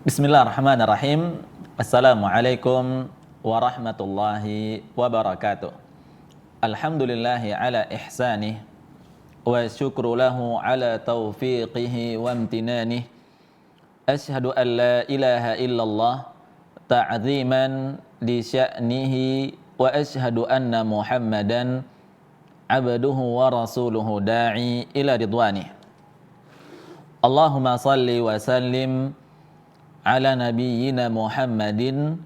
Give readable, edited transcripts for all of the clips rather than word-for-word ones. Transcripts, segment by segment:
Bismillahirrahmanirrahim. Assalamualaikum warahmatullahi wabarakatuh. Alhamdulillahi ala ihsanih wa syukru lahu ala taufiqihi wa amtinanih. Ashhadu an la ilaha illallah ta'ziman li sya'nihi wa ashhadu anna Muhammadan abduhu wa rasuluhu da'i ila ridwanih. Allahumma salli wa sallim ala nabiyyina Muhammadin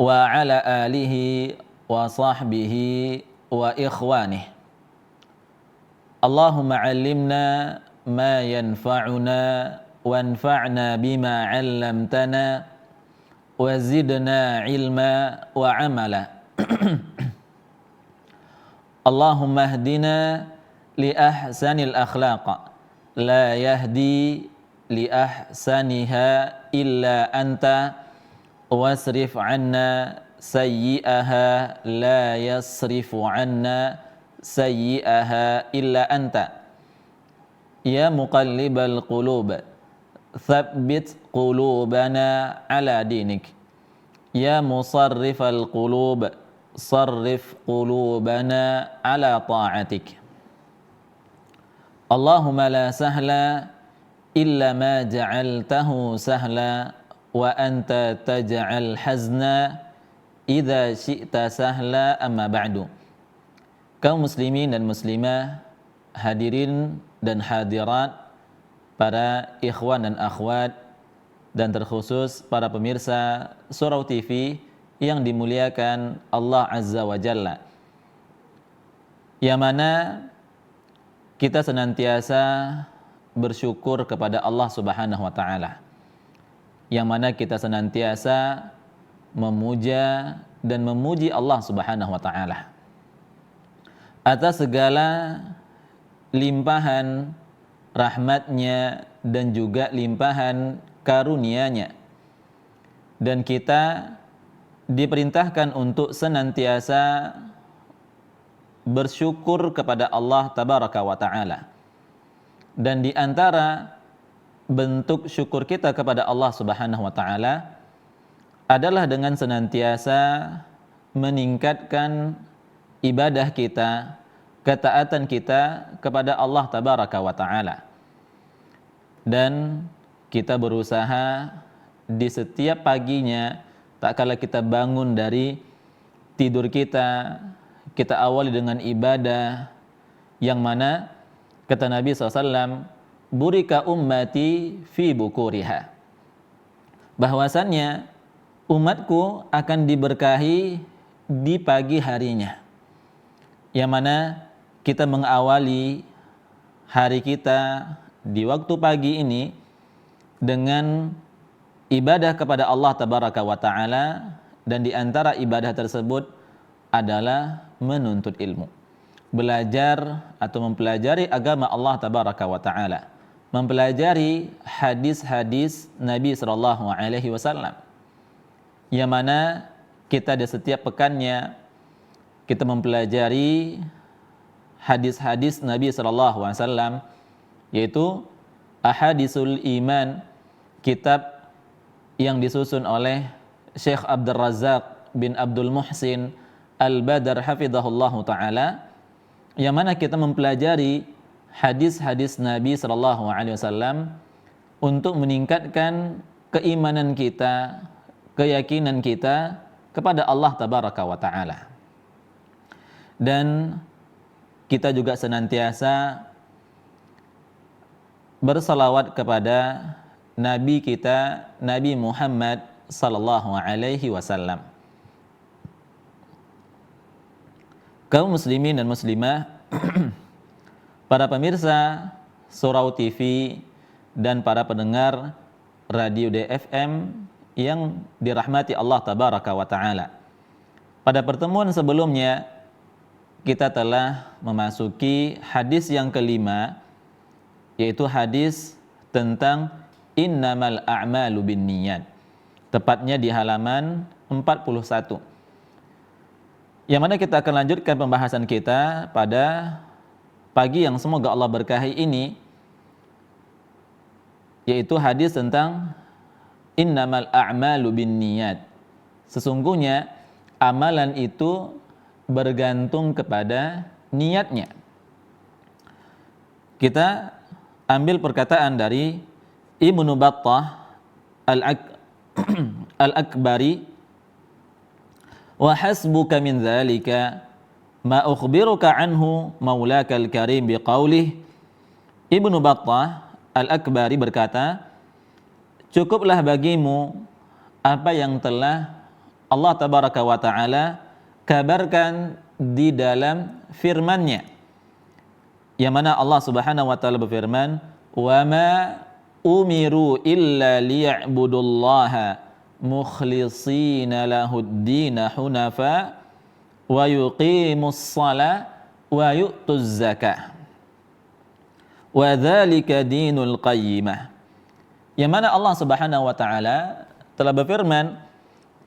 wa ala alihi wa sahbihi wa ikhwanih. Allahumma 'allimna ma yanfa'una wanfa'na bima 'allamtana wa zidna 'ilma wa 'amala. Allahumma hdina li ahsanil akhlaq la yahdi li ahsaniha illa anta wasrif 'anna sayyi'aha la yasrifu 'anna sayyi'aha illa anta. Ya muqallibal qulub tsabbit qulubana ala dinik. Ya musarrifal qulub sarrif qulubana ala ta'atik. Allahumma la sahla illa ma ja'altahu sahla wa anta taj'al hazna idza syi'ta sahla amma ba'du. Kaum muslimin dan muslimah, hadirin dan hadirat, para ikhwan dan akhwat, dan terkhusus para pemirsa Surau TV yang dimuliakan Allah Azza wa Jalla, yang mana kita senantiasa bersyukur kepada Allah Subhanahu wa taala, yang mana kita senantiasa memuja dan memuji Allah Subhanahu wa taala atas segala limpahan rahmatnya dan juga limpahan karunia-Nya. Dan kita diperintahkan untuk senantiasa bersyukur kepada Allah Tabaraka wa taala. Dan di antara bentuk syukur kita kepada Allah Subhanahu wa taala adalah dengan senantiasa meningkatkan ibadah kita, ketaatan kita kepada Allah Tabaraka wa taala. Dan kita berusaha di setiap paginya, tak kala kita bangun dari tidur kita, kita awali dengan ibadah yang mana kata Nabi SAW, burika ummati fi bukuriha, bahwasannya umatku akan diberkahi di pagi harinya, yang mana kita mengawali hari kita di waktu pagi ini dengan ibadah kepada Allah Tabaraka wa taala, dan di antara ibadah tersebut adalah menuntut ilmu, belajar atau mempelajari agama Allah Tabaraka wa taala, mempelajari hadis-hadis Nabi sallallahu alaihi wasallam, yang mana kita di setiap pekannya kita mempelajari hadis-hadis Nabi sallallahu alaihi wasallam, yaitu Ahadisul Iman, kitab yang disusun oleh Syekh Abdul Razak bin Abdul Muhsin Al-Badar hafizahullahu taala, yang mana kita mempelajari hadis-hadis Nabi sallallahu alaihi wasallam untuk meningkatkan keimanan kita, keyakinan kita kepada Allah Tabaraka wa taala. Dan kita juga senantiasa bersalawat kepada Nabi kita, Nabi Muhammad sallallahu alaihi wasallam. Kaum muslimin dan muslimah, para pemirsa Surau TV dan para pendengar Radio DFM yang dirahmati Allah Tabaraka wa taala. Pada pertemuan sebelumnya kita telah memasuki hadis yang kelima, yaitu hadis tentang innamal a'malu binniyat, tepatnya di halaman 41. Yang mana kita akan lanjutkan pembahasan kita pada pagi yang semoga Allah berkahi ini, yaitu hadis tentang innamal a'malu binniyat. Sesungguhnya amalan itu bergantung kepada niatnya. Kita ambil perkataan dari Ibnu Battah Al-Akbari, wa hasbuka min dzalika ma ukhbiruka anhu maulaka al-karim biqaulih. Ibnu Battah Al-Akbari berkata, cukuplah bagimu apa yang telah Allah tabaraka wa ta'ala kabarkan di dalam firman-Nya, yang mana Allah subhanahu wa ta'ala berfirman, wa ma umiru illa liya'budullaha mukhlishina lahuddin hunafa wa yuqimus shalah wa yu'tuz zakah wa dzalika dinul qayyimah. Yang mana Allah Subhanahu wa taala telah berfirman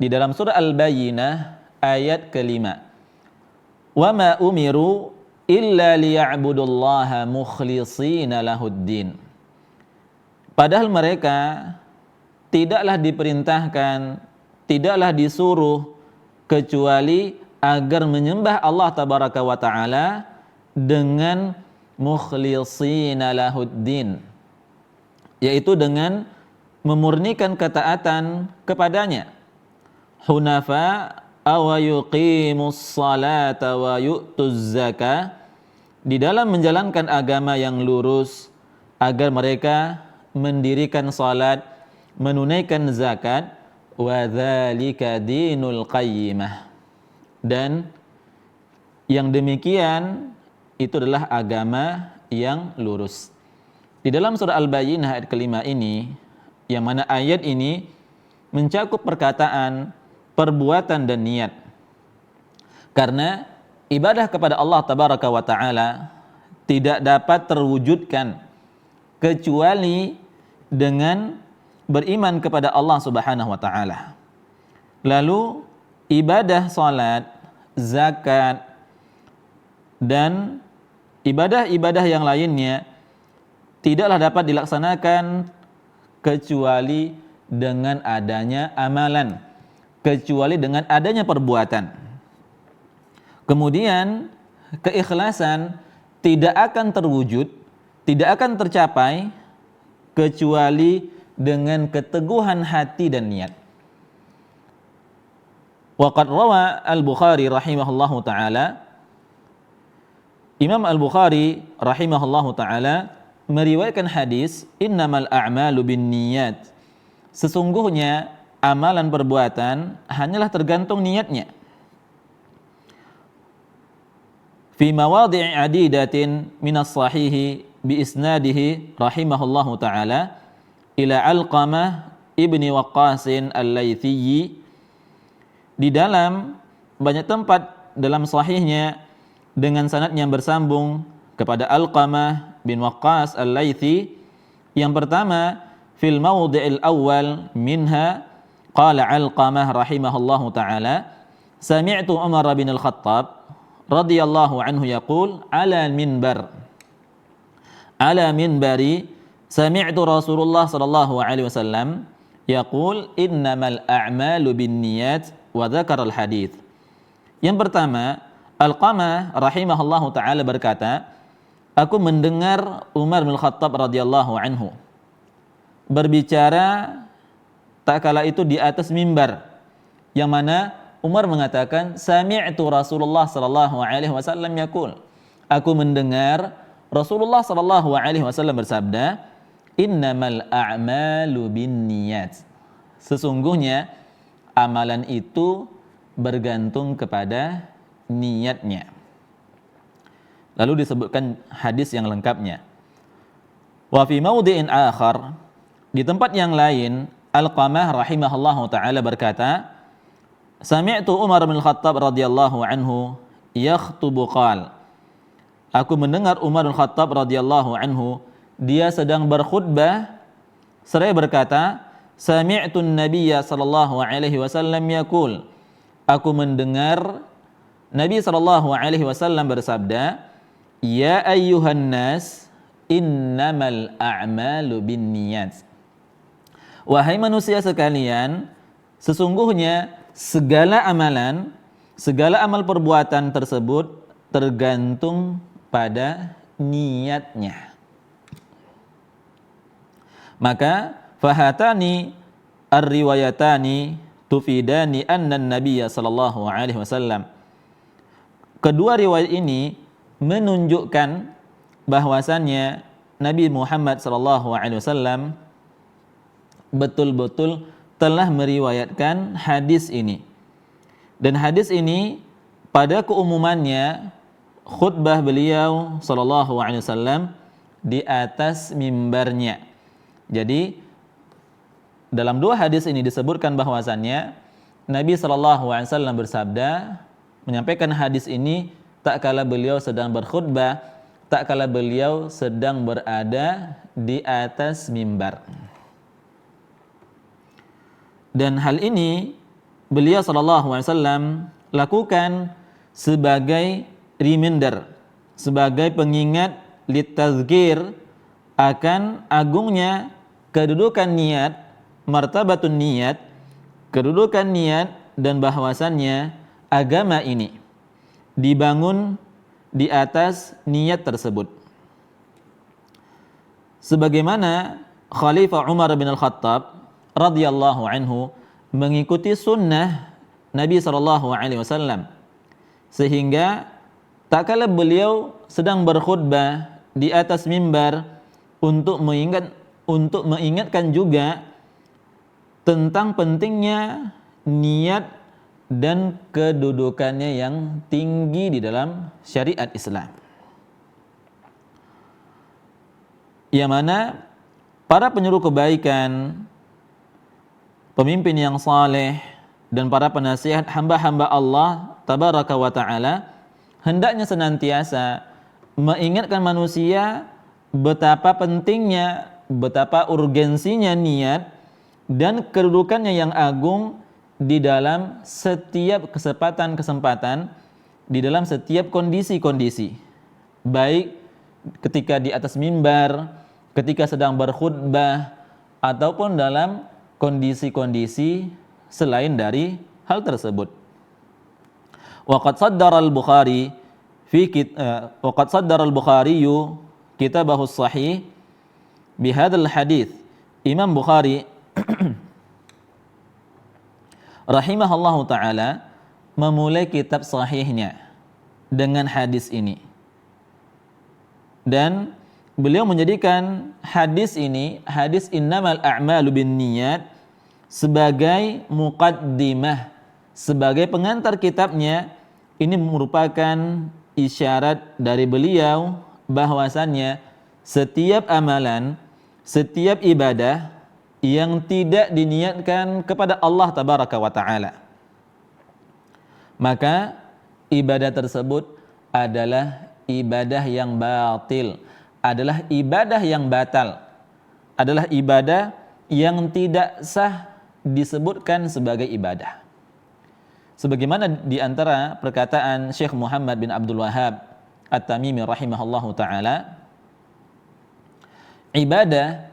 di dalam surah Al-Bayyinah ayat ke-5, wa ma umiru illa liya'budullaha mukhlishina lahuddin. Padahal mereka tidaklah diperintahkan, tidaklah disuruh kecuali agar menyembah Allah tabaraka wa ta'ala dengan mukhlishina lahuddin, yaitu dengan memurnikan ketaatan kepadanya. Hunafa aw yuqimus salata wa yu'tuz zakah, di dalam menjalankan agama yang lurus agar mereka mendirikan salat, menunaikan zakat, wa dzalika dinul qayyimah, dan yang demikian itu adalah agama yang lurus. Di dalam surah Al-Bayyinah ayat ke-5 ini, yang mana ayat ini mencakup perkataan, perbuatan dan niat. Karena ibadah kepada Allah tabaraka wa taala tidak dapat terwujudkan kecuali dengan beriman kepada Allah Subhanahu wa taala. Lalu ibadah salat, zakat dan ibadah-ibadah yang lainnya tidaklah dapat dilaksanakan kecuali dengan adanya amalan, kecuali dengan adanya perbuatan. Kemudian keikhlasan tidak akan terwujud, tidak akan tercapai kecuali dengan keteguhan hati dan niat. Waqad rawa Al-Bukhari rahimahullahu taala, Imam Al-Bukhari rahimahullahu taala meriwayatkan hadis, innamal a'malu binniyat, sesungguhnya amalan perbuatan hanyalah tergantung niatnya. Fi mawadhi'i adidatin minas sahihi bi isnadihi rahimahullahu taala ila Alqamah ibni Waqqasin al-Laythiyyi, di dalam banyak tempat dalam sahihnya dengan sanad yang bersambung kepada Alqamah bin Waqqas al-Laythi. Yang pertama, fil mawdi'il awwal minha qala Alqamah rahimahullahu taala, sami'tu Umar bin al-Khattab radhiyallahu anhu yaqul ala minbari sami'tu Rasulullah sallallahu alaihi wasallam yaqul innamal a'malu binniyat wa dzakara al-hadits. Yang pertama, Alqamah rahimahullahu taala berkata, aku mendengar Umar bin Khattab radhiyallahu anhu berbicara tak kala itu di atas mimbar, yang mana Umar mengatakan, sami'tu Rasulullah sallallahu alaihi wasallam yaqul, aku mendengar Rasulullah sallallahu alaihi wasallam bersabda, innamal a'malu binniyat, sesungguhnya amalan itu bergantung kepada niatnya. Lalu disebutkan hadis yang lengkapnya. Wa fi mawdi'in akhar, di tempat yang lain, Alqamah rahimahullahu taala berkata, sami'tu Umar bin Khattab radhiyallahu anhu yakhtubu qal, aku mendengar Umar bin Khattab radhiyallahu anhu dia sedang berkhutbah seraya berkata, sami'tu an-nabiyya sallallahu alaihi wasallam yaqul, aku mendengar Nabi sallallahu alaihi wasallam bersabda, ya ayyuhan nas innamal a'malu binniyat Wahai manusia sekalian, sesungguhnya segala amalan, segala amal perbuatan tersebut tergantung pada niatnya. Maka fahatani ar-riwayatani tufidani anna an-nabiyya sallallahu alaihi wasallam. Kedua riwayat ini menunjukkan bahwasannya Nabi Muhammad sallallahu alaihi wasallam betul-betul telah meriwayatkan hadis ini. Dan hadis ini pada keumumannya khutbah beliau sallallahu alaihi wasallam di atas mimbarnya. Jadi dalam dua hadis ini disebutkan bahwasannya Nabi sallallahu alaihi wasallam bersabda, menyampaikan hadis ini tak kala beliau sedang berkhutbah, tak kala beliau sedang berada di atas mimbar. Dan hal ini beliau sallallahu alaihi wasallam lakukan sebagai reminder, sebagai pengingat litazkir akan agungnya kedudukan niat, martabatun niat, kedudukan niat, dan bahwasannya agama ini dibangun di atas niat tersebut. Sebagaimana Khalifah Umar bin Al-Khattab radhiyallahu anhu mengikuti sunnah Nabi sallallahu alaihi wasallam, sehingga tak kala beliau sedang berkhutbah di atas mimbar untuk mengingatkan juga tentang pentingnya niat dan kedudukannya yang tinggi di dalam syariat Islam. Yang mana para penyuruh kebaikan, pemimpin yang saleh, dan para penasihat hamba-hamba Allah tabaraka wa ta'ala hendaknya senantiasa mengingatkan manusia betapa pentingnya, betapa urgensinya niat dan kedudukannya yang agung di dalam setiap kesempatan, di dalam setiap kondisi-kondisi, baik ketika di atas mimbar, ketika sedang berkhutbah, ataupun dalam kondisi-kondisi selain dari hal tersebut. Waqad saddara al-Bukhari kitabahu sahih bihadzal hadits. Imam Bukhari rahimahullahu taala memulai kitab sahihnya dengan hadis ini. Dan beliau menjadikan hadis ini, hadis innamal a'malu binniyat, sebagai muqaddimah, sebagai pengantar kitabnya. Ini merupakan isyarat dari beliau bahwasannya setiap amalan, setiap ibadah yang tidak diniatkan kepada Allah tabaraka wa ta'ala, maka ibadah tersebut adalah ibadah yang batil, adalah ibadah yang batal, adalah ibadah yang tidak sah disebutkan sebagai ibadah. Sebagaimana di antara perkataan Syekh Muhammad bin Abdul Wahhab At-Tamimi rahimahullahu taala, ibadah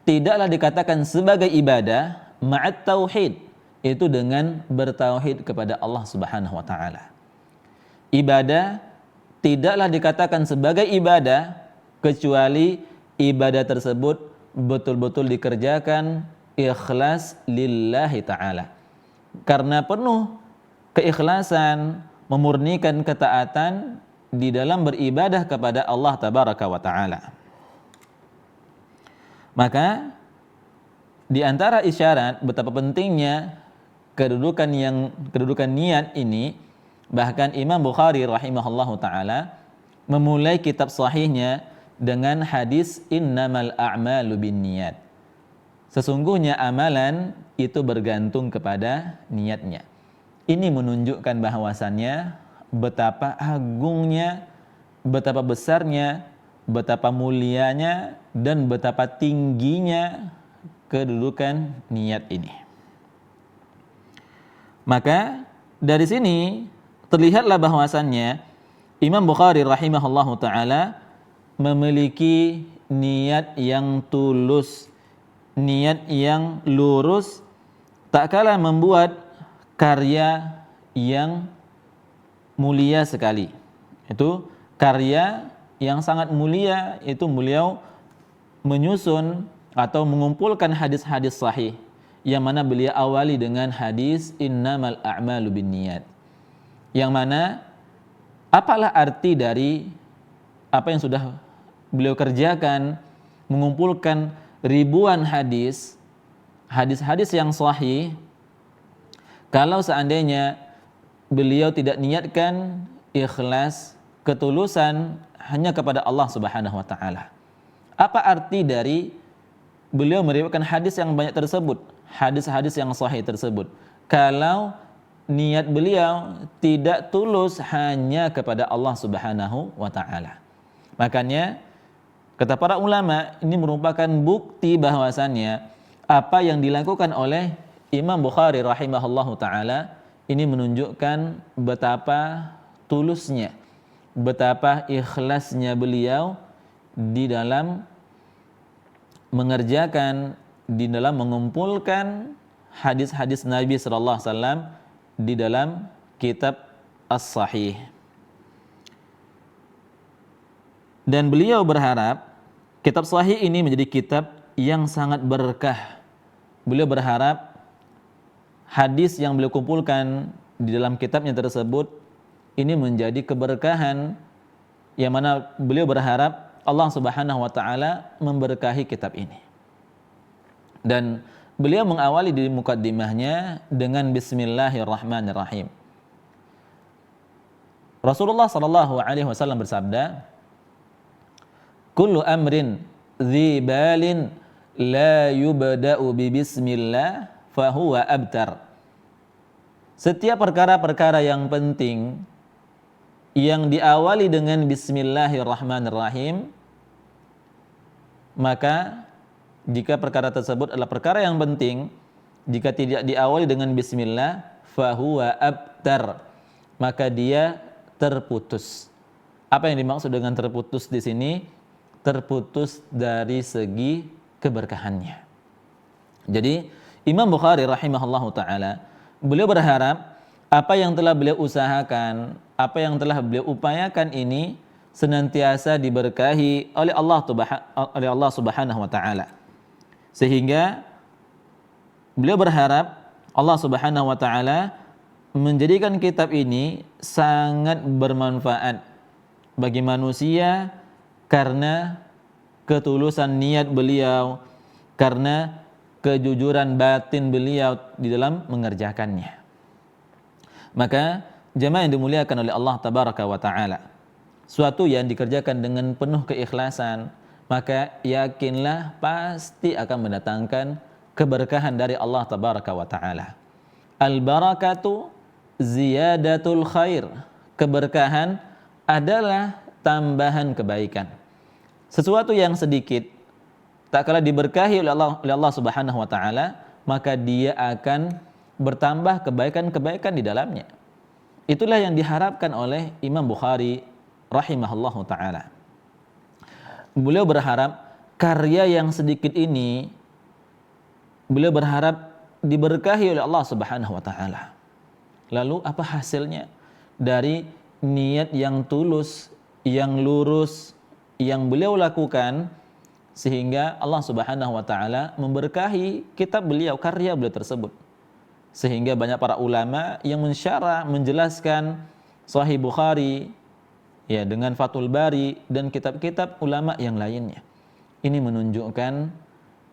tidaklah dikatakan sebagai ibadah ma'at tauhid, itu dengan bertauhid kepada Allah Subhanahu wa taala. Ibadah tidaklah dikatakan sebagai ibadah kecuali ibadah tersebut betul-betul dikerjakan ikhlas lillahi ta'ala, karena penuh keikhlasan, memurnikan ketaatan di dalam beribadah kepada Allah tabaraka wa ta'ala. Maka di antara isyarat betapa pentingnya kedudukan niat ini, bahkan Imam Bukhari rahimahullahu taala memulai kitab sahihnya dengan hadis innamal a'malu binniyat. Sesungguhnya amalan itu bergantung kepada niatnya. Ini menunjukkan bahwasannya betapa agungnya, betapa besarnya, betapa mulianya, dan betapa tingginya kedudukan niat ini. Maka dari sini terlihatlah bahwasannya Imam Bukhari rahimahullahu taala memiliki niat yang tulus, niat yang lurus tak kalah membuat karya yang mulia sekali. Itu karya yang sangat mulia, itu beliau menyusun atau mengumpulkan hadis-hadis sahih yang mana beliau awali dengan hadis innamal a'malu binniyat. Yang mana apalah arti dari apa yang sudah beliau kerjakan, mengumpulkan ribuan hadis-hadis yang sahih, kalau seandainya beliau tidak niatkan ikhlas, ketulusan hanya kepada Allah Subhanahu wa taala. Apa arti dari beliau meriwayatkan hadis yang banyak tersebut, hadis-hadis yang sahih tersebut, kalau niat beliau tidak tulus hanya kepada Allah Subhanahu wa taala? Makanya kata para ulama, ini merupakan bukti bahwasannya apa yang dilakukan oleh Imam Bukhari rahimahullahu taala ini menunjukkan betapa tulusnya, betapa ikhlasnya beliau di dalam mengerjakan, di dalam mengumpulkan hadis-hadis Nabi sallallahu alaihi wasallam di dalam kitab As-Sahih. Dan beliau berharap kitab Sahih ini menjadi kitab yang sangat berkah. Beliau berharap hadis yang beliau kumpulkan di dalam kitabnya tersebut ini menjadi keberkahan, yang mana beliau berharap Allah Subhanahu wa taala memberkahi kitab ini. Dan beliau mengawali di mukaddimahnya dengan bismillahirrahmanirrahim. Rasulullah sallallahu alaihi wasallam bersabda, kullu amrin dhi balin la yubda'u bi bismillah fahuwa abtar. Setiap perkara-perkara yang penting yang diawali dengan bismillahirrahmanirrahim, maka jika perkara tersebut adalah perkara yang penting, jika tidak diawali dengan bismillah, fahuwa abtar, maka dia terputus. Apa yang dimaksud dengan terputus di sini? Terputus dari segi keberkahannya. Jadi Imam Bukhari rahimahullahu taala, beliau berharap apa yang telah beliau usahakan, apa yang telah beliau upayakan ini senantiasa diberkahi oleh Allah Subhanahu wa taala. Sehingga beliau berharap Allah Subhanahu wa taala menjadikan kitab ini sangat bermanfaat bagi manusia karena ketulusan niat beliau, karena kejujuran batin beliau di dalam mengerjakannya. Maka jemaah yang dimuliakan oleh Allah tabaraka wa taala, suatu yang dikerjakan dengan penuh keikhlasan, maka yakinlah pasti akan mendatangkan keberkahan dari Allah tabaraka wa taala. Al-barakatu ziyadatul khair. Keberkahan adalah tambahan kebaikan. Sesuatu yang sedikit tak kala diberkahi oleh Allah Subhanahu wa taala, maka dia akan bertambah kebaikan-kebaikan di dalamnya. Itulah yang diharapkan oleh Imam Bukhari rahimahullahu taala. Beliau berharap karya yang sedikit ini beliau berharap diberkahi oleh Allah Subhanahu wa taala. Lalu apa hasilnya dari niat yang tulus, yang lurus yang beliau lakukan, sehingga Allah Subhanahu wa taala memberkahi kitab beliau, karya beliau tersebut. Sehingga banyak para ulama yang mensyarah, menjelaskan Sahih Bukhari ya dengan Fathul Bari dan kitab-kitab ulama yang lainnya. Ini menunjukkan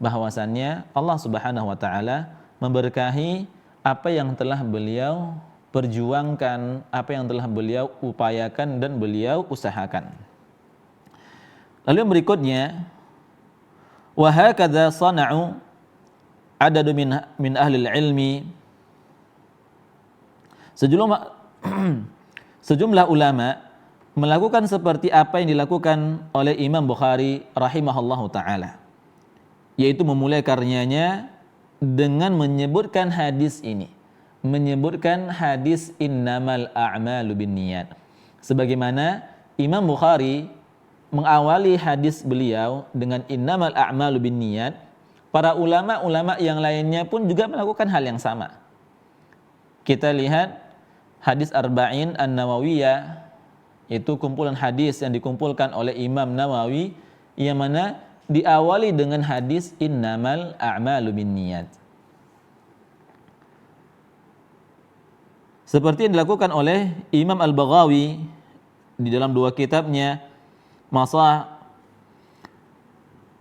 bahwasannya Allah Subhanahu wa taala memberkahi apa yang telah beliau perjuangkan, apa yang telah beliau upayakan dan beliau usahakan. Lalu yang berikutnya, wa hakadha sana'u adadu min ahli ilmi. Sejumlah ulama melakukan seperti apa yang dilakukan oleh Imam Bukhari rahimahullahu taala, yaitu memulai karyanya dengan menyebutkan hadis ini, menyebutkan hadis innamal a'malu binniyat. Sebagaimana Imam Bukhari mengawali hadis beliau dengan innamal a'malu binniyat, para ulama-ulama yang lainnya pun juga melakukan hal yang sama. Kita lihat hadis Arba'in An-Nawawiyah, itu kumpulan hadis yang dikumpulkan oleh Imam Nawawi, yang mana diawali dengan hadis innamal a'malu binniyat. Seperti yang dilakukan oleh Imam Al-Baghawi di dalam dua kitabnya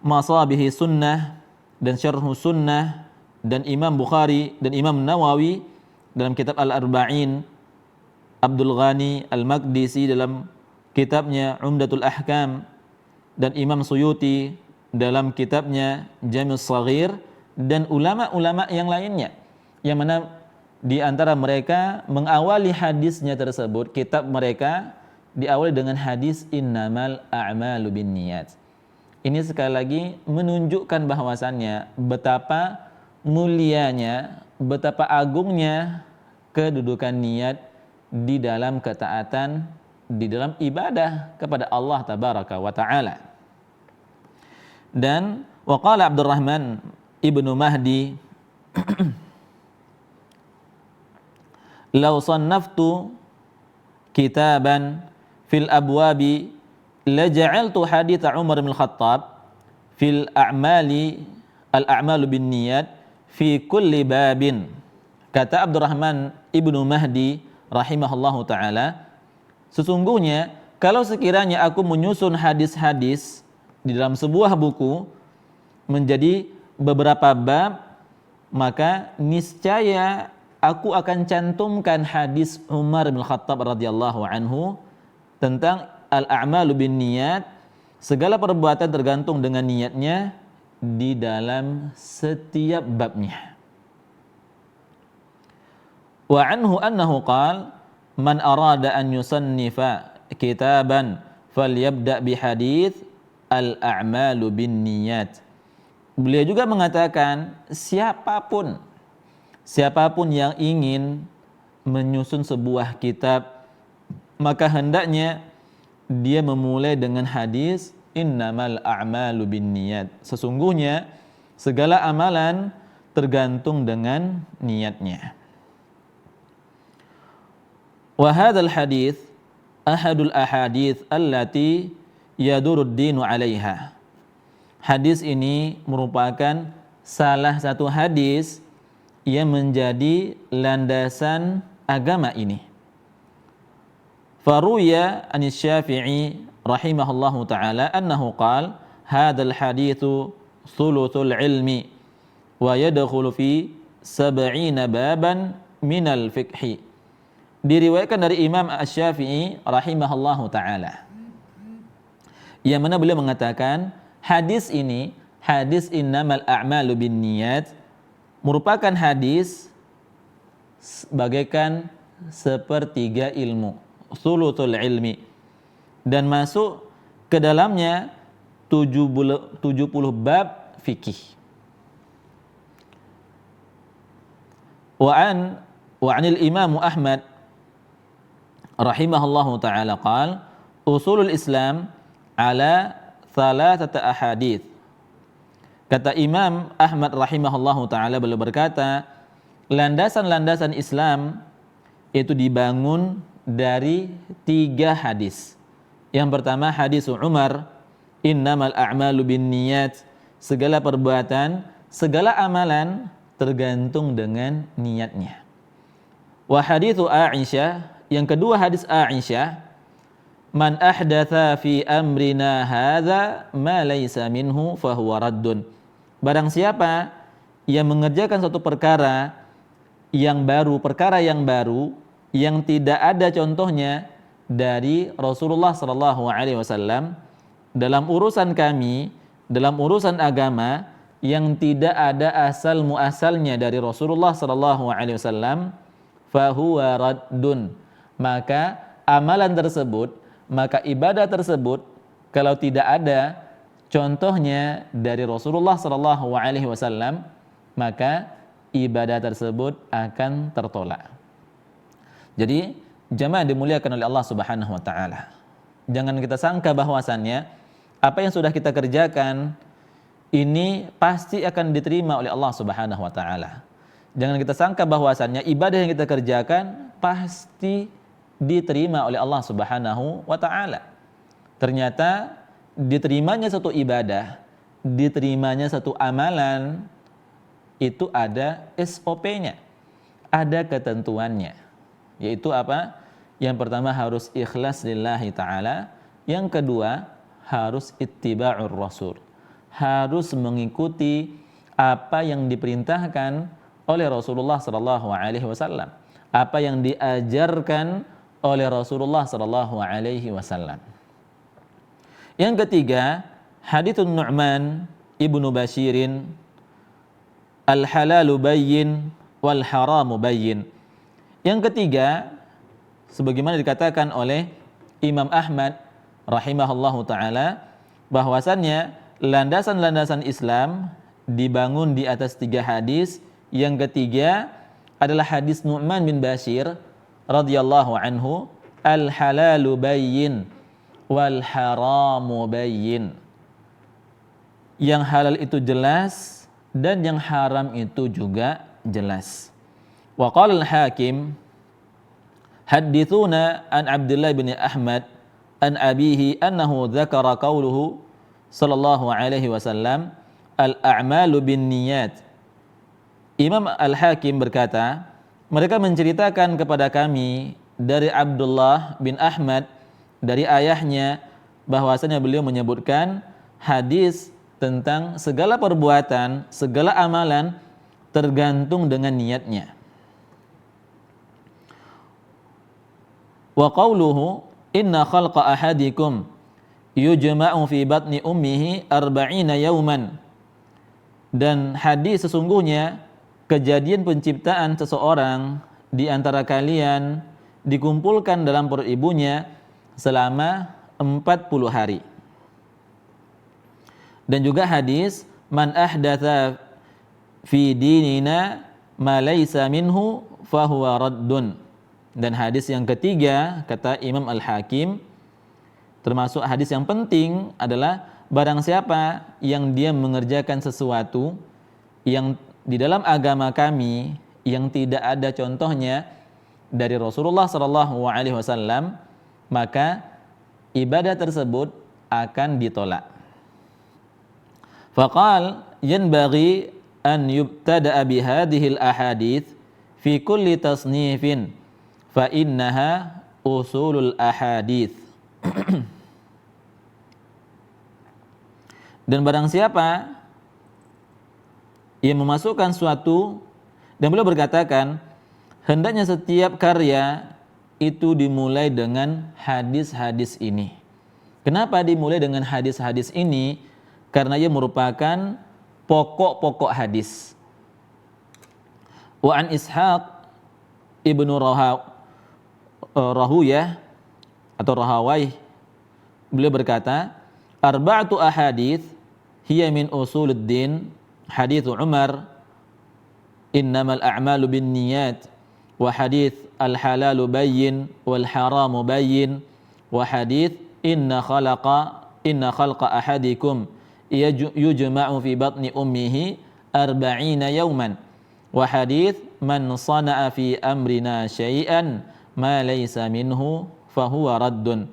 Masabihi Sunnah dan Syarhu Sunnah, dan Imam Bukhari dan Imam Nawawi dalam kitab Al-Arba'in, Abdul Ghani Al-Maqdisi dalam kitabnya Umdatul Ahkam, dan Imam Suyuti dalam kitabnya Jami'us Shaghir, dan ulama-ulama yang lainnya, yang mana di antara mereka mengawali hadisnya tersebut, kitab mereka diawali dengan hadis innamal a'malu binniyat. Ini sekali lagi menunjukkan bahwasannya betapa mulianya, betapa agungnya kedudukan niat di dalam ketaatan, di dalam ibadah kepada Allah tabaraka wa ta'ala. Dan waqala Abdurrahman ibnu Mahdi, law sannaftu kitaban fil abwabi la ja'altu hadits Umar bin Khattab fil al-a'malu bin niyat fi kulli babin. Kata Abdurrahman ibnu Mahdi rahimahullahu ta'ala, sesungguhnya kalau sekiranya aku menyusun hadis-hadis di dalam sebuah buku menjadi beberapa bab, maka niscaya aku akan cantumkan hadis Umar bin Khattab radhiyallahu anhu tentang al-a'malu bin niyat, segala perbuatan tergantung dengan niatnya, di dalam setiap babnya. Wa anhu annahu qala man arada an yusannifa kitaban falyabda bi hadits al-a'malu bin niyat. Beliau juga mengatakan siapapun yang ingin menyusun sebuah kitab, maka hendaknya dia memulai dengan hadis innamal a'malu binniyat. Sesungguhnya segala amalan tergantung dengan niatnya. Wa hadzal hadits ahadul ahadits allati yadurud dinu 'alaiha. Hadis ini merupakan salah satu hadis yang menjadi landasan agama ini. Faruya anis Syafi'i rahimahullahu ta'ala annahu qala hadzal haditsu thuluthul ilmi wa yadkhulu fi 70 baban minal fiqhi. Diriwayatkan dari Imam Asy-Syafi'i rahimahullahu ta'ala, yang mana beliau mengatakan hadis ini, hadis innamal a'malu binniyat, merupakan hadis bagaikan sepertiga ilmu, thuluthul ilmi, dan masuk ke dalamnya 70 bab fikih. Wa anil Imam Ahmad rahimahullahu ta'ala qala usulul Islam ala thalathati ahadits. Kata Imam Ahmad rahimahullahu ta'ala, beliau berkata, landasan-landasan Islam itu dibangun dari 3 hadis. Yang pertama hadis Umar, innamal a'malu binniyat, segala perbuatan, segala amalan tergantung dengan niatnya. Wa haditsu Aisyah, yang kedua hadis Aisyah, man ahdatha fi amrina hadza ma laysa minhu fahuwa raddun. Barang siapa yang mengerjakan suatu perkara yang baru yang tidak ada contohnya dari Rasulullah sallallahu alaihi wasallam dalam urusan kami, dalam urusan agama, yang tidak ada asal muasalnya dari Rasulullah sallallahu alaihi wasallam, fahuwa raddun. Maka amalan tersebut, maka ibadah tersebut, kalau tidak ada contohnya dari Rasulullah sallallahu alaihi wasallam, maka ibadah tersebut akan tertolak. Jadi jamaah dimuliakan oleh Allah Subhanahu wa taala, jangan kita sangka bahwasannya apa yang sudah kita kerjakan ini pasti akan diterima oleh Allah Subhanahu wa taala. Jangan kita sangka bahwasannya ibadah yang kita kerjakan pasti diterima oleh Allah Subhanahu wa taala. Ternyata diterimanya satu ibadah, diterimanya satu amalan itu ada SOP-nya, ada ketentuannya. Yaitu apa? Yang pertama harus ikhlas lillahi ta'ala. Yang kedua harus ittiba'ur rasul, harus mengikuti apa yang diperintahkan oleh Rasulullah sallallahu alaihi wasallam, apa yang diajarkan oleh Rasulullah sallallahu alaihi wasallam. Yang ketiga, haditsun Nu'man ibnu Bashirin, al-halalu bayyin wal haramu bayyin. Yang ketiga, sebagaimana dikatakan oleh Imam Ahmad rahimahullahu taala, bahwasannya landasan-landasan Islam dibangun di atas 3 hadis. Yang ketiga adalah hadis Nu'man bin Bashir radhiyallahu anhu, al-halalu bayyin wal haramu bayyin. Yang halal itu jelas dan yang haram itu juga jelas. Wa qala al-Hakim, hadithuna an Abdullah bin Ahmad an abihi annahu dzakara qauluhu sallallahu alaihi wasallam, al-a'malu binniyat. Imam Al-Hakim berkata, mereka menceritakan kepada kami dari Abdullah bin Ahmad dari ayahnya bahwasanya beliau menyebutkan hadis tentang segala perbuatan, segala amalan tergantung dengan niatnya. Wa qauluhu inna khalqa ahadikum yujma'u fi batni ummihi 40 yawman. Dan hadis sesungguhnya kejadian penciptaan seseorang di antara kalian dikumpulkan dalam perut ibunya selama 40 hari. Dan juga hadis man ahdatsa fi dinina ma laysa minhu fahuwa raddun. Dan hadis yang ketiga kata Imam Al-Hakim, termasuk hadis yang penting adalah barang siapa yang dia mengerjakan sesuatu yang di dalam agama kami yang tidak ada contohnya dari Rasulullah sallallahu alaihi wasallam, maka ibadah tersebut akan ditolak. Faqal yanbaghi an yubtada'a bi hadhihi al-ahadits fi kulli tasnifin fa innaha usulul ahadits. Dan barang siapa yang memasukkan suatu, dan beliau berkatakan hendaknya setiap karya itu dimulai dengan hadis-hadis ini. Kenapa dimulai dengan hadis-hadis ini? Karena ia merupakan pokok-pokok hadis. Wa an Ishaq ibnu Rahuyah atau Rahawai, beliau berkata, arba'atu ahadits hiya min usuluddin, hadits Umar innamal a'malu binniyat, wa hadits al-halalu bayyin wal haramu bayyin, wa hadits inna khalqa ahadikum yujma'u fi batni ummihi 40 yawman, wa hadits man sana'a fi amrina syai'an ma laysa minhu fahuwa raddun.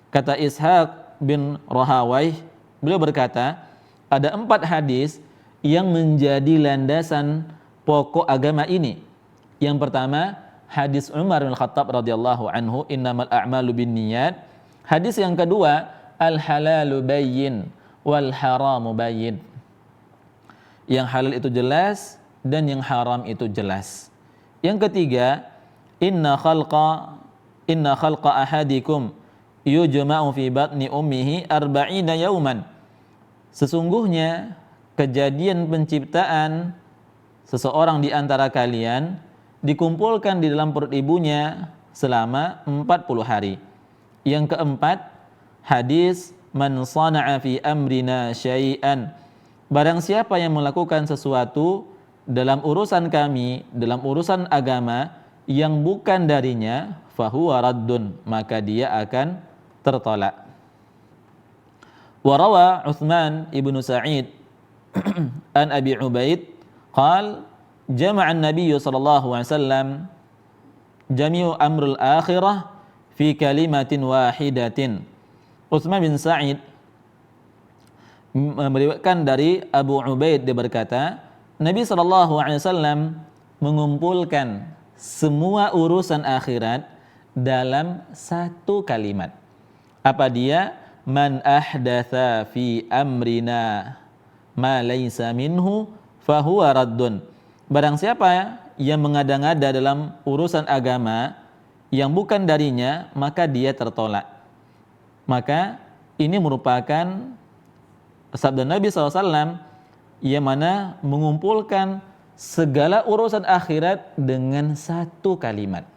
Kata Ishaq bin Rahawai, beliau berkata ada 4 hadis yang menjadi landasan pokok agama ini. Yang pertama, hadis Umar bin Khattab radhiyallahu anhu, innamal a'malu binniyat. Hadis yang kedua, al-halalu bayyin wal haramu bayyin. Yang halal itu jelas dan yang haram itu jelas. Yang ketiga, inna khalqa ahadikum yujma'u fi batni ummihi 40 yawman. Sesungguhnya kejadian penciptaan seseorang di antara kalian dikumpulkan di dalam perut ibunya selama 40 hari. Yang keempat, hadis man sana'a fi amrina syai'an. Barang siapa yang melakukan sesuatu dalam urusan kami, dalam urusan agama yang bukan darinya, fahuwa raddun, maka dia akan tertolak. Wa rawa Utsman ibnu Sa'id an Abi Ubaid qal jama'a an-nabiy sallallahu alaihi wasallam jami'u amrul akhirah fi kalimatin wahidatin. Utsman bin Sa'id meriwayatkan dari Abu Ubaid, dia berkata, Nabi sallallahu alaihi wasallam mengumpulkan semua urusan akhirat dalam satu kalimat. Apa dia? Man ahdatsa fi amrina ma laysa minhu fahuwa raddun. Barang siapa yang mengada-ngada dalam urusan agama yang bukan darinya, maka dia tertolak. Maka ini merupakan sabda Nabi SAW yang mana mengumpulkan segala urusan akhirat dengan satu kalimat.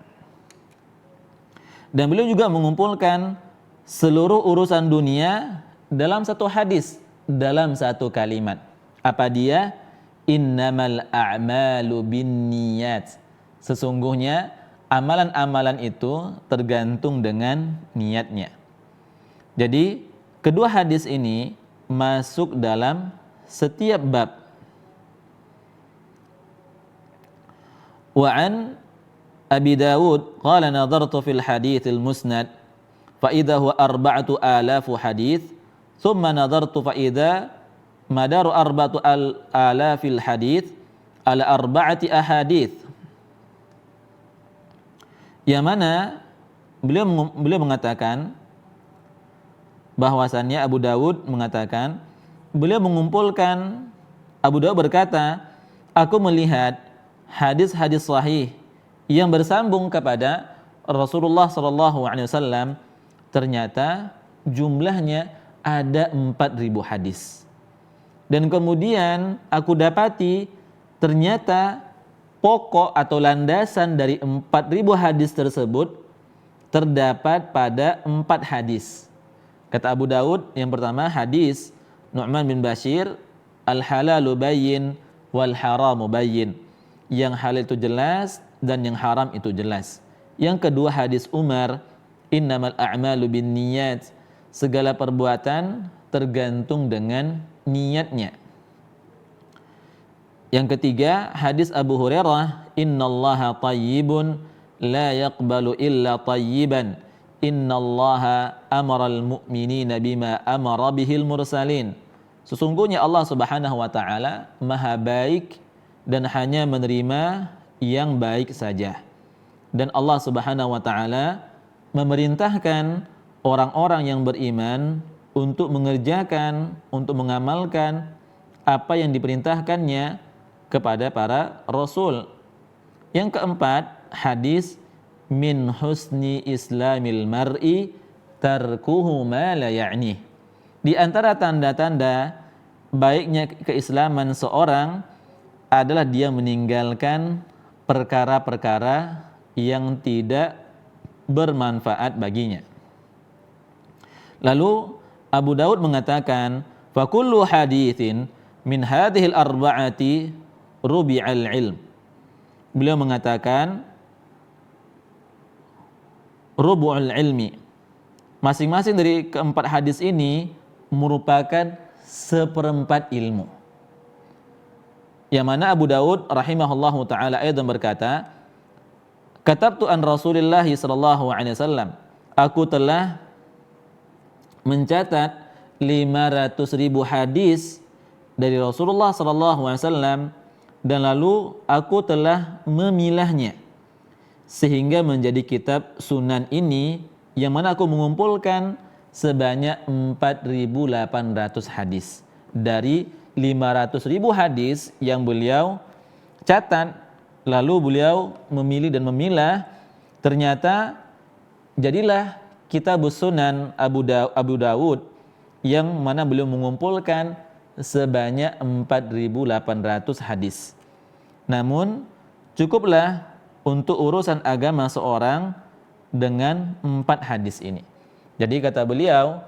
Dan beliau juga mengumpulkan seluruh urusan dunia dalam satu hadis, dalam satu kalimat. Apa dia? Innamal a'malu binniyat. Sesungguhnya amalan-amalan itu tergantung dengan niatnya. Jadi kedua hadis ini masuk dalam setiap bab. Wa an Abi Dawud qala nadartu fil hadithil musnad fa idza huwa 4,000 hadits thumma nadartu fa idza madaru 4,000 hadits ala 4 ahadits. Yang mana beliau mengatakan bahwasannya Abu Dawud mengatakan, beliau mengumpulkan, Abu Dawud berkata, aku melihat hadis-hadis sahih yang bersambung kepada Rasulullah SAW, ternyata jumlahnya ada 4.000 hadis. Dan kemudian aku dapati ternyata pokok atau landasan dari 4.000 hadis tersebut terdapat pada 4 hadis. Kata Abu Dawud, yang pertama hadis Nu'man bin Bashir, al-halalu bayyin wal haramu bayyin. Yang halal itu jelas dan yang haram itu jelas. Yang kedua hadis Umar, innamal a'malu binniyat. Segala perbuatan tergantung dengan niatnya. Yang ketiga hadis Abu Hurairah, innallaha tayyibun la yaqbalu illa tayyiban. Innallaha amaral mu'minina bima amara bihil mursalin. Sesungguhnya Allah Subhanahu wa taala Maha baik dan hanya menerima yang baik saja. Dan Allah Subhanahu wa taala memerintahkan orang-orang yang beriman untuk mengerjakan, untuk mengamalkan apa yang diperintahkannya kepada para rasul. Yang keempat, hadis min husni islamil mar'i tarkuhu ma la ya'ni. Di antara tanda-tanda baiknya keislaman seorang adalah dia meninggalkan perkara-perkara yang tidak bermanfaat baginya. Lalu Abu Daud mengatakan, fa kullu haditsin min hadhil arba'ati rubi'al ilm. Beliau mengatakan rubu'ul ilmi. Masing-masing dari keempat hadis ini merupakan seperempat ilmu. Yang mana Abu Daud rahimahullahu taala aidan berkata, katabtu an Rasulillah sallallahu alaihi wasallam. Aku telah mencatat 500.000 hadis dari Rasulullah sallallahu alaihi wasallam, dan lalu aku telah memilahnya sehingga menjadi kitab Sunan ini, yang mana aku mengumpulkan sebanyak 4.800 hadis dari 500.000 hadis yang beliau catat. Lalu beliau memilih dan memilah, ternyata jadilah kitab Sunan Abu Dawud yang mana beliau mengumpulkan sebanyak 4.800 hadis. Namun cukuplah untuk urusan agama seorang dengan 4 hadis ini. Jadi kata beliau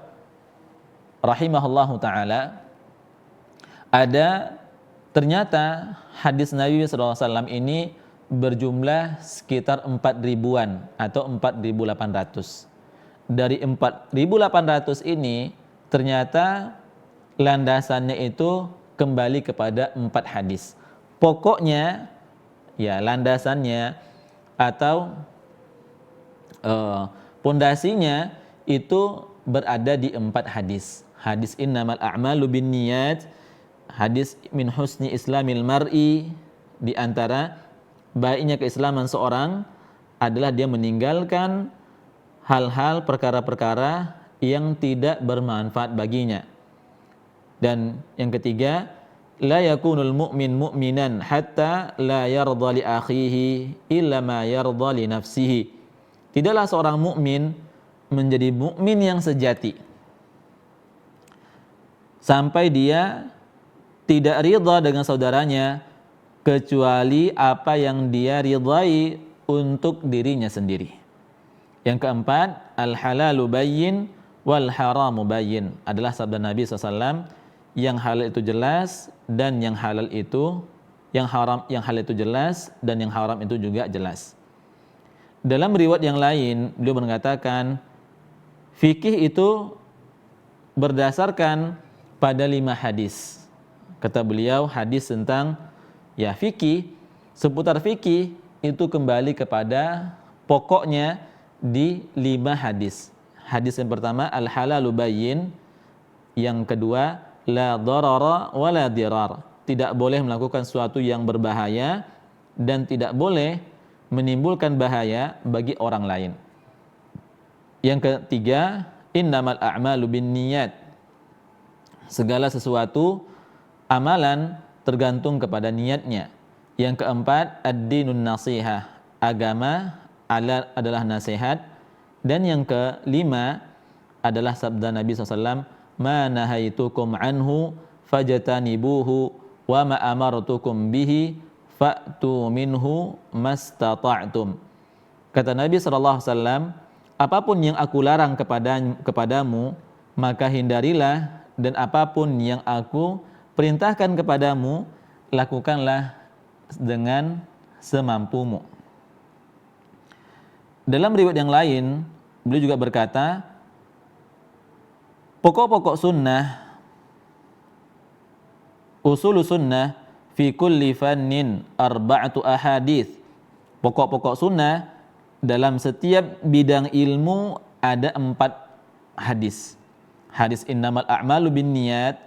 rahimahullahu ta'ala, ada ternyata hadis Nabi SAW ini berjumlah sekitar 4.000-an atau 4.800. Dari 4.800 ini ternyata landasannya itu kembali kepada 4 hadis. Pokoknya, ya landasannya atau pondasinya itu berada di 4 hadis. Hadis innamal a'malu binniyat, hadis min husni islamil mar'i, di antara baiknya keislaman seorang adalah dia meninggalkan hal-hal perkara-perkara yang tidak bermanfaat baginya. Dan yang ketiga, la yakunul mu'min mu'minan hatta la yarda li akhihi illa ma yarda li nafsihi. Tidaklah seorang mukmin menjadi mukmin yang sejati sampai dia tidak ridha dengan saudaranya kecuali apa yang dia ridhai untuk dirinya sendiri. Yang keempat, al-halalu bayyin wal haramu bayyin, adalah sabda Nabi SAW, yang halal itu jelas dan yang halal itu yang halal itu jelas dan yang haram itu juga jelas. Dalam riwayat yang lain beliau mengatakan fikih itu berdasarkan pada 5 hadis. Kata beliau, hadis tentang fikih, seputar fikih itu kembali kepada pokoknya di 5 hadis. Hadis yang pertama al-halalu bayyin, yang kedua la darara wa la dirar, tidak boleh melakukan sesuatu yang berbahaya dan tidak boleh menimbulkan bahaya bagi orang lain. Yang ketiga, innamal a'malu binniyat, segala sesuatu amalan tergantung kepada niatnya. Yang keempat, ad-dinun nasihah, agama adalah nasihat. Dan yang kelima adalah sabda Nabi SAW, ma nahaitukum anhu fajtanibuhu wa ma amartukum bihi fa'tu minhu mastata'tum. Kata Nabi SAW, apapun yang aku larang kepadamu maka hindarilah, dan apapun yang aku perintahkan kepadamu lakukanlah dengan semampumu. Dalam riwayat yang lain beliau juga berkata, pokok-pokok sunnah, usul sunnah fi kulli fannin arba'atu ahadits. Pokok-pokok sunnah dalam setiap bidang ilmu ada 4 hadis. Hadis innamal a'malu binniyat,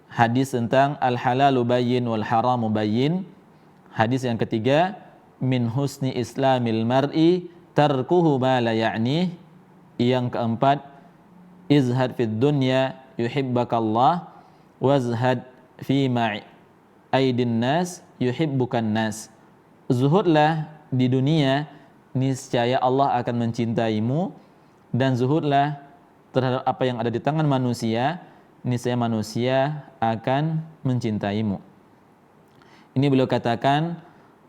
hadis tentang al-halalu bayyin wal haramu bayyin. Hadis yang ketiga, min husni islamil mar'i tarkuhu ma la ya'nih. Yang keempat, izhad fid dunya yuhibbakallah wazhad fi ma aidin nas yuhibbukan nas. Zuhudlah di dunia, niscaya Allah akan mencintaimu, dan zuhudlah terhadap apa yang ada di tangan manusia, niscaya manusia akan mencintaimu. Ini beliau katakan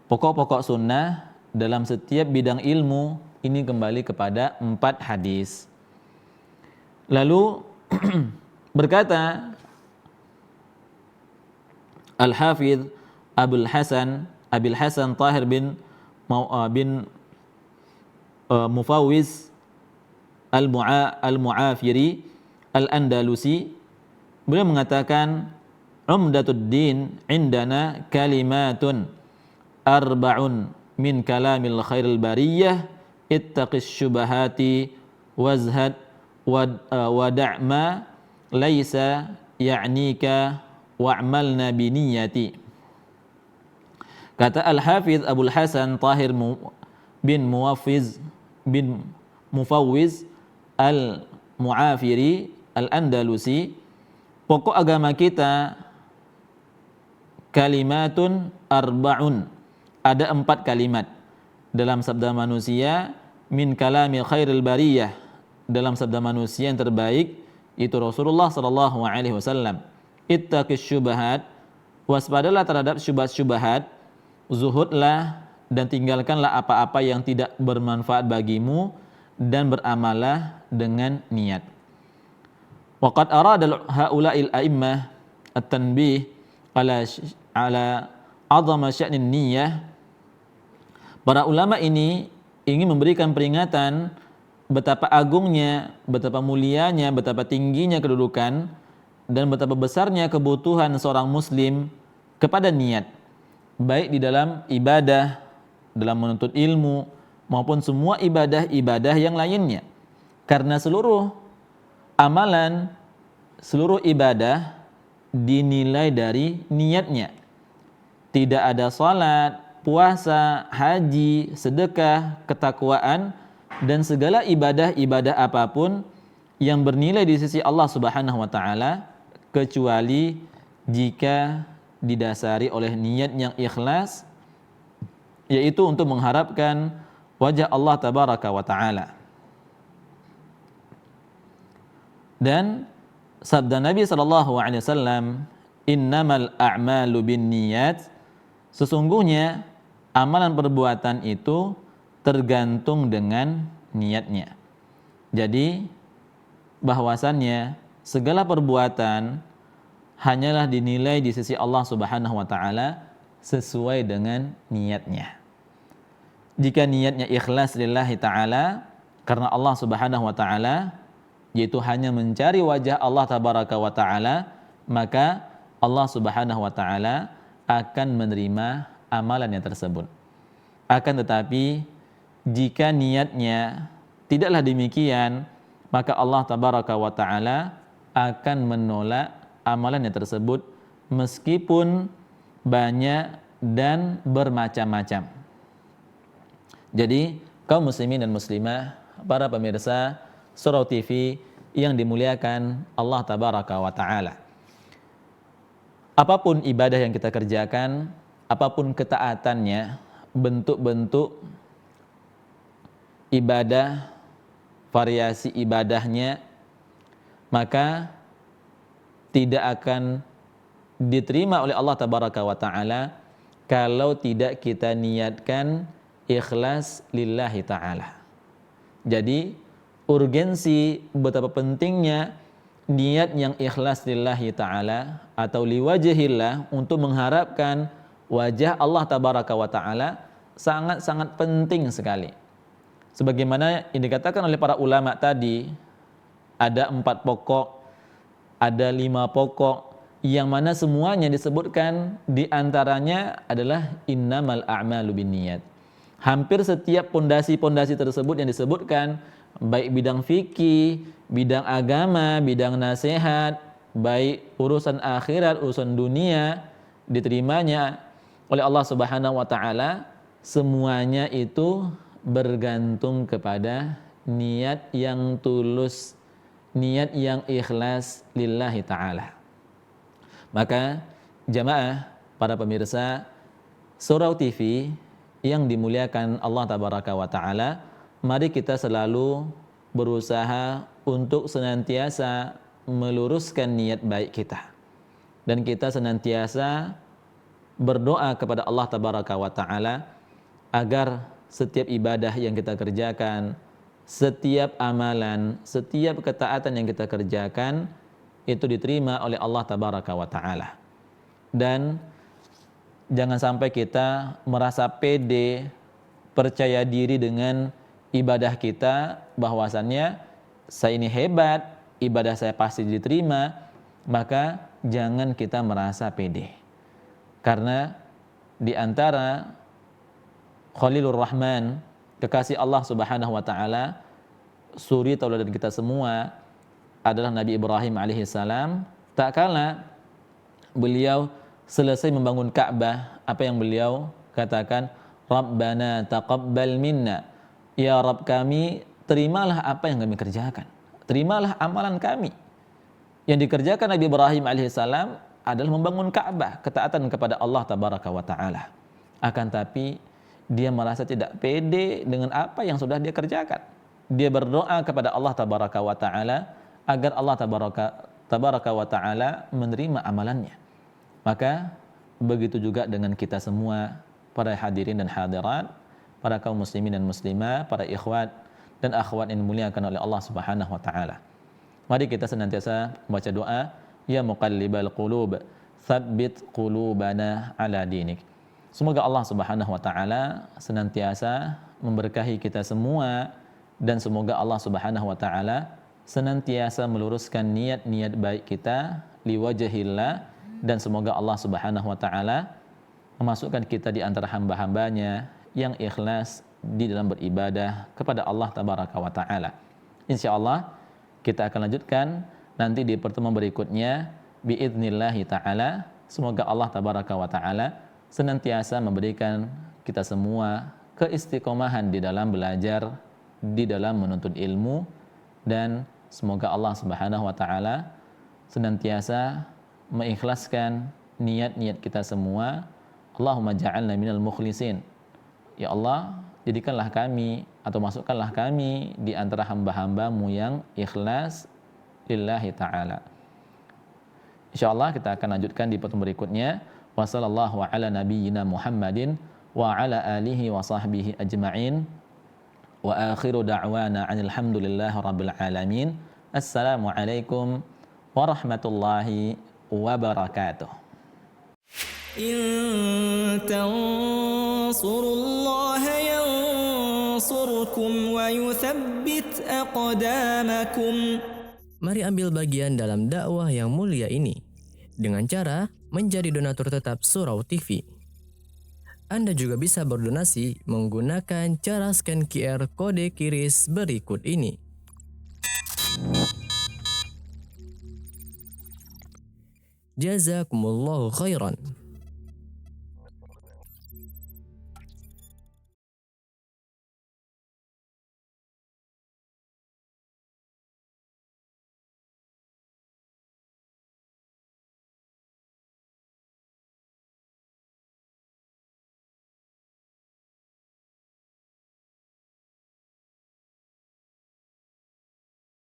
pokok-pokok sunnah dalam setiap bidang ilmu ini kembali kepada 4 hadis. Lalu berkata Al-Hafidh Abil Hasan Tahir bin Mufawwiz Al-Mu'afiri Al-Andalusi, beliau mengatakan, Umdatuddin indana kalimatun arba'un min kalamil khairil bariyah ittaqis syubahati wazhad wada'ma laysa ya'nika wa'malna biniyati. Kata Al-Hafidh Abul Hasan Tahir bin Mufawwiz Al-Mu'afiri Al-Andalusi, pokok agama kita kalimatun arba'un, ada 4 kalimat dalam sabda manusia, min kalami khairil bariyah, dalam sabda manusia yang terbaik itu Rasulullah sallallahu alaihi wasallam. Ittaqis syubhat, waspadalah terhadap syubhat-syubhat, zuhudlah dan tinggalkanlah apa-apa yang tidak bermanfaat bagimu, dan beramalah dengan niat. Waqad arada haula'il a'immah at-tanbih ala azama sya'nin niyyah. Para ulama ini ingin memberikan peringatan betapa agungnya, betapa mulianya, betapa tingginya kedudukan dan betapa besarnya kebutuhan seorang muslim kepada niat, baik di dalam ibadah, dalam menuntut ilmu, maupun semua ibadah-ibadah yang lainnya. Karena seluruh amalan, seluruh ibadah dinilai dari niatnya. Tidak ada salat, puasa, haji, sedekah, ketakwaan, dan segala ibadah-ibadah apapun yang bernilai di sisi Allah Subhanahu wa taala kecuali jika didasari oleh niat yang ikhlas, yaitu untuk mengharapkan wajah Allah tabaraka wa taala. Dan sabda Nabi sallallahu alaihi wasallam, "Innamal a'malu binniyat." Sesungguhnya amalan perbuatan itu tergantung dengan niatnya. Jadi bahwasannya segala perbuatan hanyalah dinilai di sisi Allah Subhanahu wa taala sesuai dengan niatnya. Jika niatnya ikhlas lillahi taala karena Allah Subhanahu wa taala, yaitu hanya mencari wajah Allah tabaraka wa taala, maka Allah Subhanahu wa taala akan menerima amalannya tersebut. Akan tetapi jika niatnya tidaklah demikian, maka Allah tabaraka wa taala akan menolak amalannya tersebut meskipun banyak dan bermacam-macam. Jadi kaum muslimin dan muslimah, para pemirsa Surau TV yang dimuliakan Allah tabaraka wa taala, apapun ibadah yang kita kerjakan, apapun ketaatannya, bentuk-bentuk ibadah, variasi ibadahnya, maka tidak akan diterima oleh Allah tabaraka wa taala kalau tidak kita niatkan ikhlas lillahi taala. Jadi urgensi betapa pentingnya niat yang ikhlas lillahi ta'ala atau liwajhillah untuk mengharapkan wajah Allah tabaraka wa ta'ala sangat-sangat penting sekali. Sebagaimana yang dikatakan oleh para ulama tadi, ada 4 pokok, ada 5 pokok, yang mana semuanya disebutkan diantaranya adalah innamal a'malu binniyat. Hampir setiap pondasi-pondasi tersebut yang disebutkan, baik bidang fikih, bidang agama, bidang nasihat, baik urusan akhirat, urusan dunia, diterimanya oleh Allah Subhanahu wa taala, semuanya itu bergantung kepada niat yang tulus, niat yang ikhlas lillahi taala. Maka jamaah para pemirsa Surau TV yang dimuliakan Allah tabaraka wa taala, mari kita selalu berusaha untuk senantiasa meluruskan niat baik kita. Dan kita senantiasa berdoa kepada Allah tabaraka wa taala agar setiap ibadah yang kita kerjakan, setiap amalan, setiap ketaatan yang kita kerjakan itu diterima oleh Allah tabaraka wa taala. Dan jangan sampai kita merasa pede, percaya diri dengan ibadah kita, bahwasannya saya ini hebat, ibadah saya pasti diterima, maka jangan kita merasa pede. Karena di antara Khalilur Rahman, kekasih Allah Subhanahu wa taala, suri tauladan kita semua adalah Nabi Ibrahim alaihissalam. Tak kala beliau selesai membangun Ka'bah, apa yang beliau katakan? Rabbana taqabbal minna. Ya Rabb kami, terimalah apa yang kami kerjakan. Terimalah amalan kami. Yang dikerjakan Nabi Ibrahim alaihissalam adalah membangun Ka'bah, ketaatan kepada Allah tabaraka wa taala. Akan tapi dia merasa tidak pede dengan apa yang sudah dia kerjakan. Dia berdoa kepada Allah tabaraka wa taala agar Allah tabaraka wa taala menerima amalannya. Maka begitu juga dengan kita semua, para hadirin dan hadirat, para kaum muslimin dan muslimah, para ikhwat dan akhwat yang dimuliakan oleh Allah Subhanahu wa taala. Mari kita senantiasa membaca doa, ya muqallibal qulub, tsabbit qulubana ala dinik. Semoga Allah Subhanahu wa taala senantiasa memberkahi kita semua, dan semoga Allah Subhanahu wa taala senantiasa meluruskan niat-niat baik kita liwajhillah, dan semoga Allah Subhanahu wa taala memasukkan kita di antara hamba-hambanya yang ikhlas di dalam beribadah kepada Allah tabaraka wa taala. Insyaallah kita akan lanjutkan nanti di pertemuan berikutnya biidznillah taala. Semoga Allah tabaraka wa taala senantiasa memberikan kita semua keistiqomahan di dalam belajar, di dalam menuntut ilmu, dan semoga Allah Subhanahu wa taala senantiasa mengikhlaskan niat-niat kita semua. Allahumma ja'alna minal mukhlisin. Ya Allah, jadikanlah kami atau masukkanlah kami di antara hamba-hambamu yang ikhlas lillahi ta'ala. InsyaAllah kita akan lanjutkan di pertemuan berikutnya. Wa sallallahu ala nabiyyina Muhammadin wa ala alihi wa sahbihi ajma'in. Wa akhiru da'wana anilhamdulillahi rabbil alamin. Assalamualaikum warahmatullahi wabarakatuh. إن تنصروا الله ينصركم ويثبت أقدامكم. Mari ambil bagian dalam dakwah yang mulia ini dengan cara menjadi donatur tetap Surau TV. Anda juga bisa berdonasi menggunakan cara scan QR kode QRIS berikut ini. Jazakumullahu khairan.